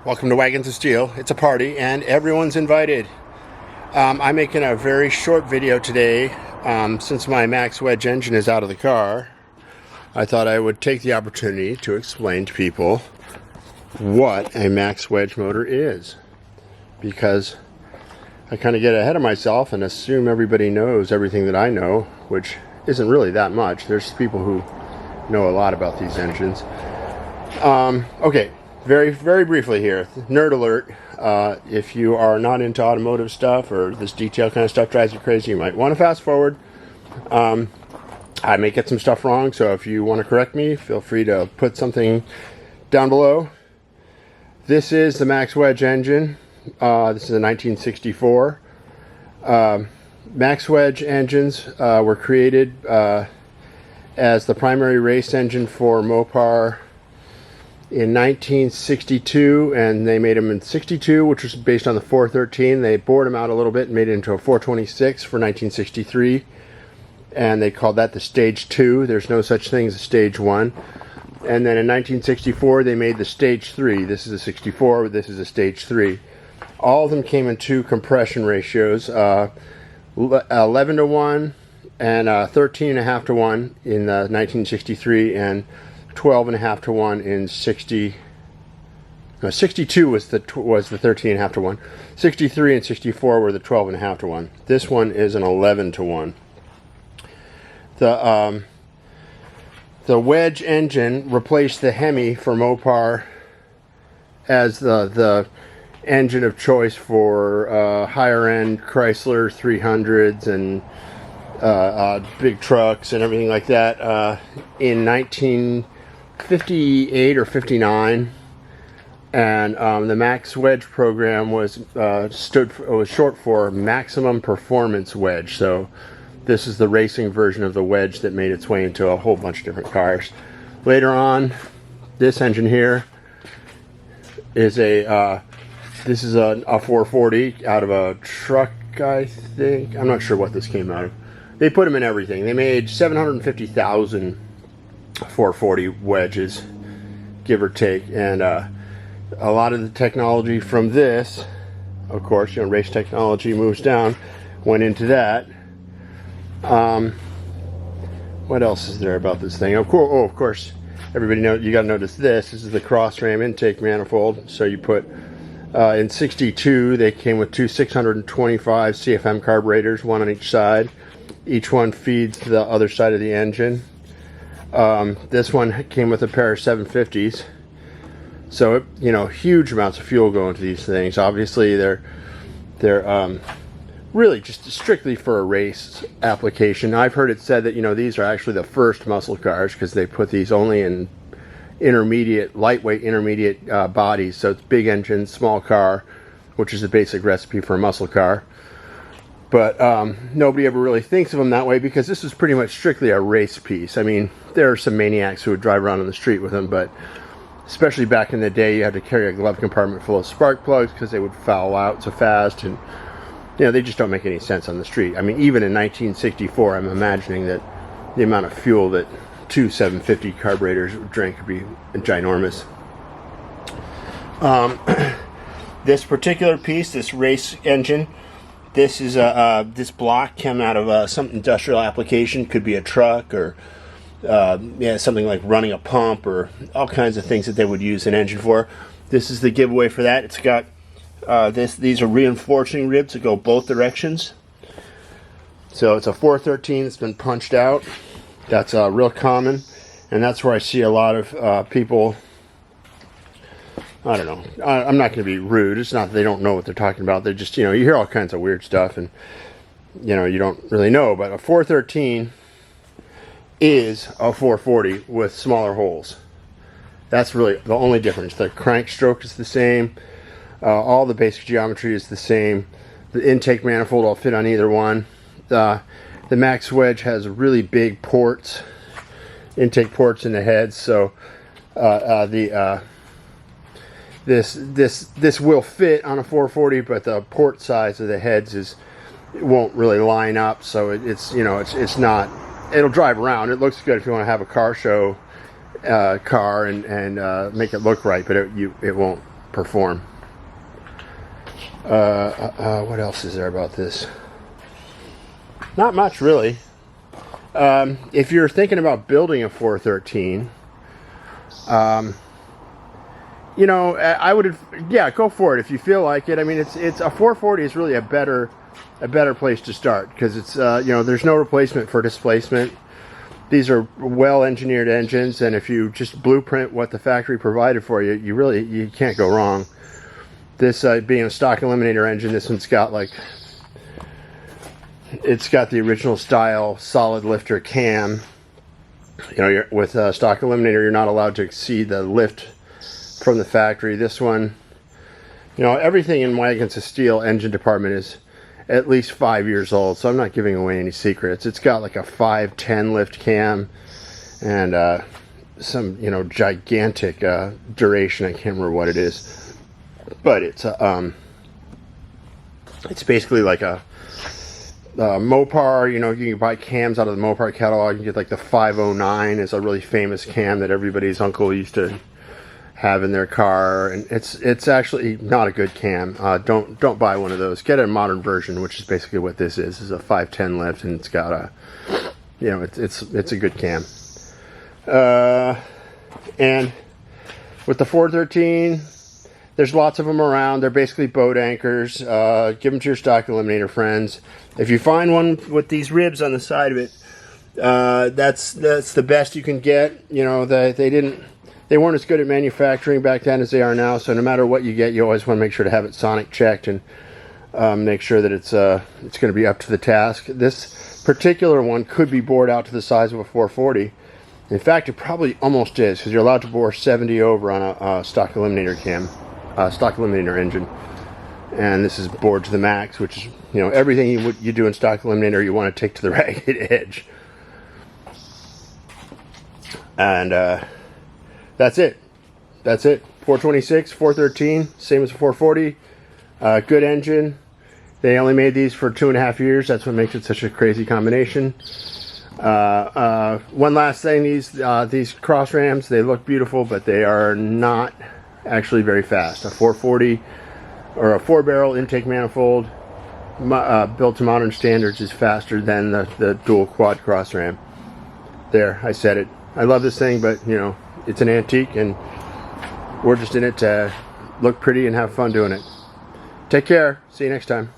Welcome to Wagons of Steel. It's a party and everyone's invited. I'm making a very short video today. Since my Max Wedge engine is out of the car, I thought I would take the opportunity to explain to people what a Max Wedge motor is. Because I kind of get ahead of myself and assume everybody knows everything that I know, which isn't really that much. There's people who know a lot about these engines. Okay. Very briefly here, nerd alert. If you are not into automotive stuff or this detail kind of stuff drives you crazy, you might want to fast forward. I may get some stuff wrong, so if you want to correct me, feel free to put something down below. This is the Max Wedge engine. This is a 1964. Max Wedge engines were created as the primary race engine for Mopar in 1962, and they made them in 62, which was based on the 413. They bored them out a little bit and made it into a 426 for 1963, and they called that the Stage 2. There's no such thing as a Stage 1. And then in 1964 they made the Stage 3. This is a 64, this is a Stage 3. All of them came in two compression ratios, 11 to 1 and 13.5 to 1 in 1963, and 12.5 to 1 in 60. No, 62 was the 13.5 to 1. 63 and 64 were the 12.5 to 1. This one is an 11 to 1. The Wedge engine replaced the Hemi for Mopar as the engine of choice for higher end Chrysler 300s and big trucks and everything like that in 1958 or 59, and the Max Wedge program was short for Maximum Performance Wedge. So this is the racing version of the wedge that made its way into a whole bunch of different cars. Later on, this engine here is this is a 440 out of a truck, I think. I'm not sure what this came out of. They put them in everything. They made 750,000 440 wedges, give or take, and a lot of the technology from this, of course, race technology moves down, went into that. What else is there about this thing? Of course, everybody knows, you got to notice this. This is the cross ram intake manifold. So you put in 62 they came with two 625 CFM carburetors, one on each side. Each one feeds the other side of the engine. This one came with a pair of 750s, so huge amounts of fuel go into these things. Obviously they're really just strictly for a race application. I've heard it said that these are actually the first muscle cars, because they put these only in lightweight intermediate bodies. So it's big engine, small car, which is the basic recipe for a muscle car. But nobody ever really thinks of them that way, because this is pretty much strictly a race piece. I mean, there are some maniacs who would drive around on the street with them, but especially back in the day, you had to carry a glove compartment full of spark plugs because they would foul out so fast, and they just don't make any sense on the street. I mean, even in 1964, I'm imagining that the amount of fuel that two 750 carburetors would drink would be ginormous. This particular piece, this race engine, this is this block came out of some industrial application. Could be a truck, or something like running a pump, or all kinds of things that they would use an engine for. This is the giveaway for that. It's got these are reinforcing ribs that go both directions. So it's a 413 that's been punched out. That's real common, and that's where I see a lot of people. I don't know. I'm not going to be rude. It's not that they don't know what they're talking about. They just, you hear all kinds of weird stuff, and, you don't really know. But a 413 is a 440 with smaller holes. That's really the only difference. The crank stroke is the same. All the basic geometry is the same. The intake manifold will fit on either one. The Max Wedge has really big ports, intake ports in the heads. So this will fit on a 440, but the port size of the heads won't really line up. So it's not. It'll drive around. It looks good if you want to have a car show car and make it look right, but it won't perform. What else is there about this? Not much, really. If you're thinking about building a 413, you know, I would, yeah, go for it if you feel like it. I mean, it's a 440 is really a better place to start, because it's you know, there's no replacement for displacement. These are well engineered engines, and if you just blueprint what the factory provided for you, you can't go wrong. This being a stock eliminator engine, this one's got like, it's got the original style solid lifter cam. You know, with stock eliminator, you're not allowed to exceed the lift from the factory. This one, you know, everything in Wagons of Steel engine department is at least 5 years old, so I'm not giving away any secrets. It's got like a 510 lift cam and some, you know, gigantic duration. I can't remember what it is, but it's basically like a Mopar. You know, you can buy cams out of the Mopar catalog. You can get like the 509 is a really famous cam that everybody's uncle used to have in their car, and it's actually not a good cam. Don't buy one of those. Get a modern version, which is basically what this is a 510 lift, and it's got a, you know, it's a good cam. And with the 413, there's lots of them around. They're basically boat anchors. Give them to your stock eliminator friends. If you find one with these ribs on the side of it, that's the best you can get. You know, they weren't as good at manufacturing back then as they are now, so no matter what you get, you always want to make sure to have it sonic checked and make sure that it's going to be up to the task. This particular one could be bored out to the size of a 440. In fact, it probably almost is, because you're allowed to bore 70 over on a stock eliminator stock eliminator engine, and this is bored to the max, which is, you know, everything you do in stock eliminator you want to take to the ragged edge. And that's it. 426, 413, same as a 440. Good engine. They only made these for 2.5 years. That's what makes it such a crazy combination. One last thing, these cross rams, they look beautiful, but they are not actually very fast. A 440 or a 4-barrel intake manifold built to modern standards is faster than the dual quad cross ram. There, I said it. I love this thing, but you know, it's an antique, and we're just in it to look pretty and have fun doing it. Take care. See you next time.